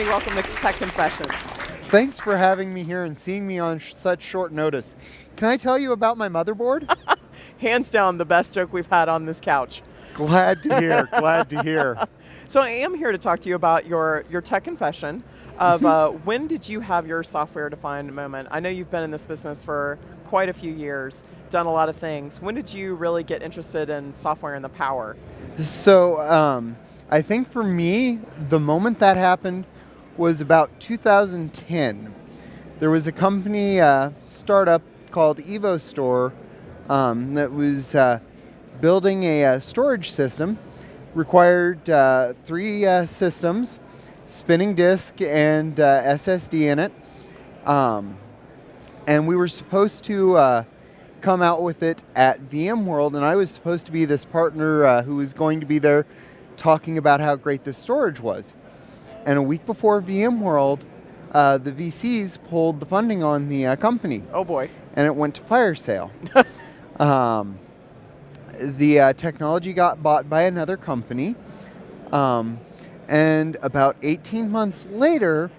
Tony, welcome to Tech Confessions. Thanks for having me here and seeing me on such short notice. Can I tell you about my motherboard? Hands down, the best joke we've had on this couch. Glad to hear, glad to hear. So I am here to talk to you about your Tech Confession of when did you have your software-defined moment? I know you've been in this business for quite a few years, done a lot of things. When did you really get interested in software and the power? So I think for me, the moment that happened was about 2010. There was a company startup called EvoStore that was building a storage system, required 3 systems, spinning disk and SSD in it. And we were supposed to come out with it at VMworld, and I was supposed to be this partner who was going to be there talking about how great this storage was. And a week before VMworld, the VCs pulled the funding on the company. Oh boy. And it went to fire sale. The technology got bought by another company. And about 18 months later,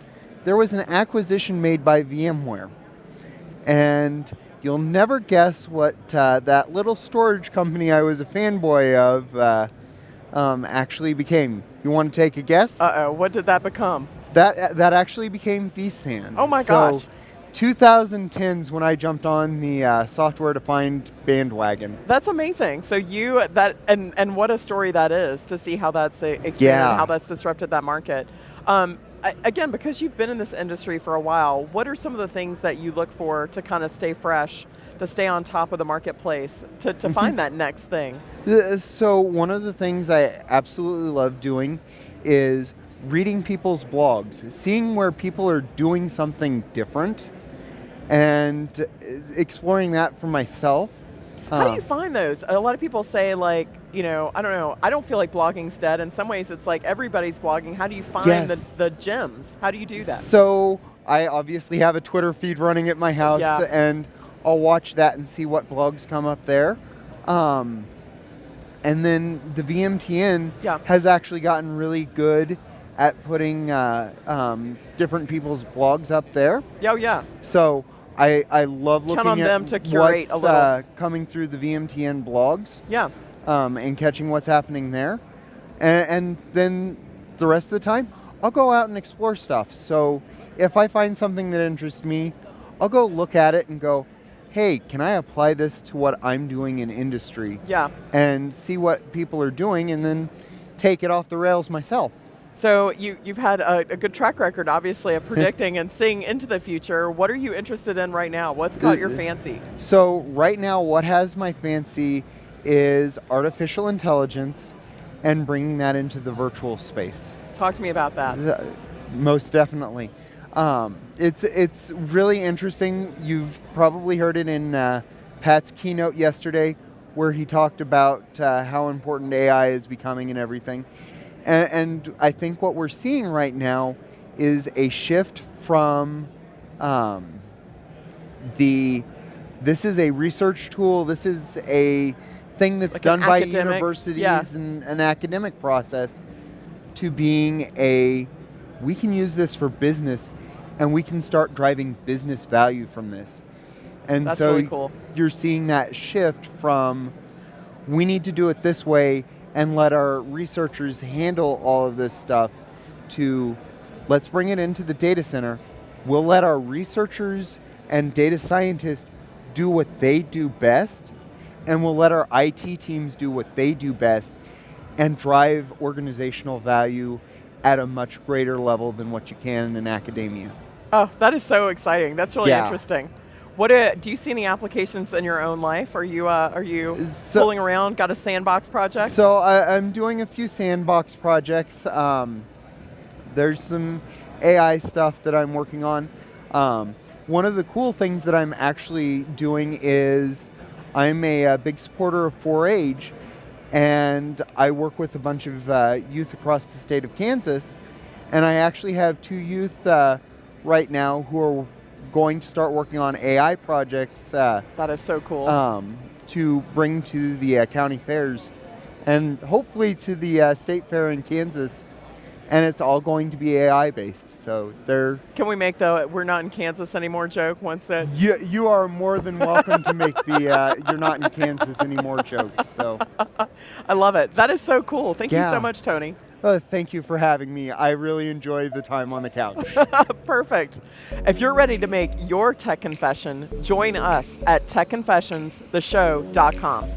there was an acquisition made by VMware. And you'll never guess what that little storage company I was a fanboy of actually became. You want to take a guess? Uh-oh, what did that become? That actually became vSAN. Oh my gosh. 2010s when I jumped on the software-defined bandwagon. That's amazing. So and what a story that is to see how that's expanded, how that's disrupted that market. Again, because you've been in this industry for a while, what are some of the things that you look for to kind of stay fresh, to stay on top of the marketplace, to find that next thing? So one of the things I absolutely love doing is reading people's blogs, seeing where people are doing something different, and exploring that for myself. How do you find those? A lot of people say, like, I don't know, I don't feel like blogging's dead. In some ways, it's like everybody's blogging. How do you find the gems? How do you do that? So I obviously have a Twitter feed running at my house, and I'll watch that and see what blogs come up there. And then the VMTN has actually gotten really good at putting different people's blogs up there. Oh, yeah. So I love looking on at them to curate what's coming through the VMTN blogs. Yeah. And catching what's happening there. And then the rest of the time, I'll go out and explore stuff. So if I find something that interests me, I'll go look at it and go, hey, can I apply this to what I'm doing in industry? Yeah. And see what people are doing and then take it off the rails myself. So you've had a good track record, obviously, of predicting and seeing into the future. What are you interested in right now? What's caught your fancy? So right now, what has my fancy is artificial intelligence and bringing that into the virtual space. Talk to me about that. Most definitely. It's really interesting. You've probably heard it in Pat's keynote yesterday, where he talked about how important AI is becoming and everything. And I think what we're seeing right now is a shift from this is a research tool, this is a thing that's like done by universities and an academic process, to being we can use this for business and we can start driving business value from this. And that's so really cool. You're seeing that shift from we need to do it this way and let our researchers handle all of this stuff to let's bring it into the data center. We'll let our researchers and data scientists do what they do best, and we'll let our IT teams do what they do best and drive organizational value at a much greater level than what you can in academia. Oh, that is so exciting. That's really interesting. What do you see any applications in your own life? Are you fooling around? Got a sandbox project? So I'm doing a few sandbox projects. There's some AI stuff that I'm working on. One of the cool things that I'm actually doing is I'm a big supporter of 4-H, and I work with a bunch of youth across the state of Kansas, and I actually have 2 youth right now who are going to start working on AI projects. That is so cool. To bring to the county fairs and hopefully to the state fair in Kansas. and it's all going to be AI based. So Can we make the "we're not in Kansas anymore" joke once that? You are more than welcome to make the "you're not in Kansas anymore" joke. So I love it. That is so cool. Thank you so much, Tony. Thank you for having me. I really enjoyed the time on the couch. Perfect. If you're ready to make your tech confession, join us at techconfessionstheshow.com.